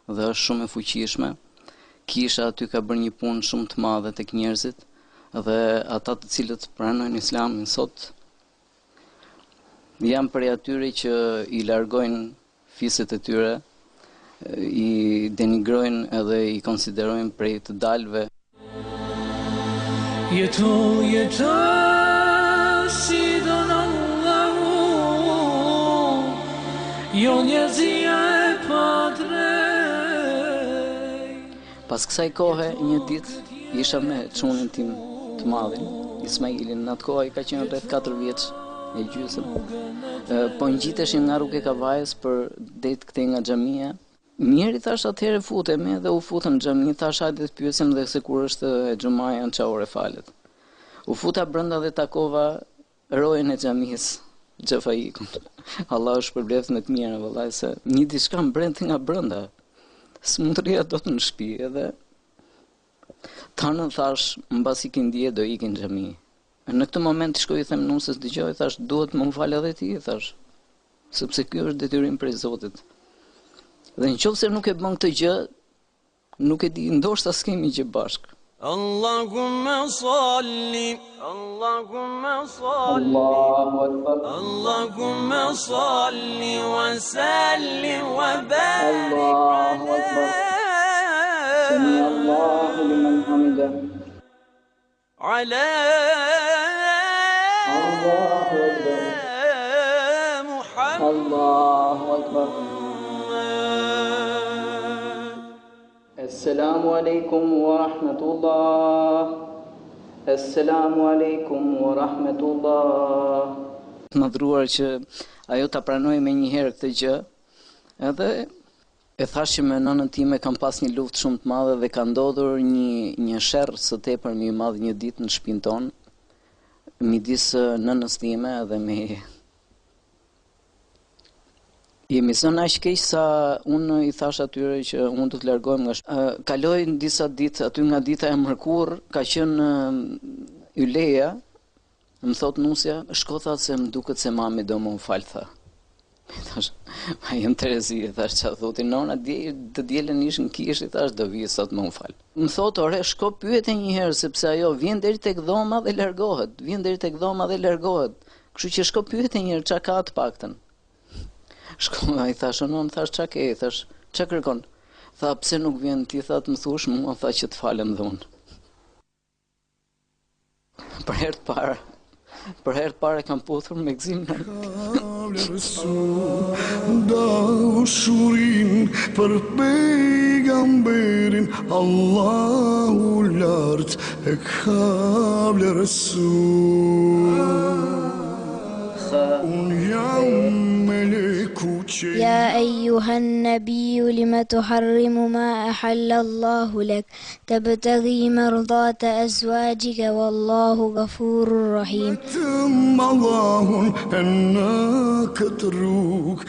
dhe është shumë e fuqishme. Kisha aty ka bërë një punë shumë të madhe tek njerëzit dhe ata të cilët pranojnë Islamin sot janë prej atyre që i largojnë fiset e tyre, i denigrojnë edhe i konsiderojnë prej të dalve. Jeto si don Allahu, jo njerëzia e padrejt. Pas kësaj kohe, një ditë isha me çunin tim të madhin, Ismailin. Në atë kohë i ka qenë rreth 4 vjeç e gjysëm. Po ngjiteshim nga rrugë e Kavajës për det këtej nga xhamia. Mirë, thash, atëherë futemi dhe u futëm në xhami, thash hajde të pyesim dhe se kur është e xhumaja në çfarë ore falet. U futa brenda dhe takova rojen e xhamisë, xhafaikun. Allah është shpërblet me të mirë, vallai, se një diçka mbrenti nga brenda. S'mund të rria dot në shtëpi edhe tanë thash, mbasi ki ndje do ikin në xhami. Në këtë moment shkoj i them nusës, dëgjoj, thash, duhet më fal edhe ti, thash, sepse ky është detyrim prej Zotit. Dhe nëse nuk e bën këtë gjë, nuk e di, ndoshta s'kemi gjë bashk. Allahumma salli, Allahumma salli, Allahu Akbar, Allahumma salli wa sallim wa barik Allahu Akbar, Sami Allahu liman hamida, ala Allahu Akbar, Muhammad. Allahu Akbar. Assalamu alaikum wa rahmatullah. Assalamu alaikum wa rahmatullah. Më dhuruar që ajo ta pranoi më një herë këtë gjë, edhe e thash që me nënën time kam pas një luftë shumë të madhe dhe ka ndodhur një sherr së tepër më i madh një ditë në shtëpinë tonë, midis nënës time dhe me jemi zënë aq keq sa unë i thash atyre që unë do të largohem nga kaloj në disa ditë aty nga dita e mërkur, ka qenë yleja, më thot nusja, shko tha se më duket se mami do më fal, tha. Thash, ma jem Terezi, thash, që thotin nona, të dielën ishën kish, thash, do vijë sot më fal. Më thot, ore, shko pyete një herë, sepse ajo vjen deri tek dhoma dhe largohet, kështu që shko pyete një herë, çka ka të paktën. Shko, ai thash, non, thash, çka ke, thash, çka kërkon? Tha, pse nuk vjen ti, tha, të më thush mua, tha, që të falem dhe unë. Për herë të parë kam puthur me gzimin. Dashurin për pejgamberin, Allahu lart e ka vlerësuar. Unë jam يا أيها النبي لم تحرم ما أحل الله لك تبتغي مرضات أزواجك والله غفور رحيم. الله أنك تروك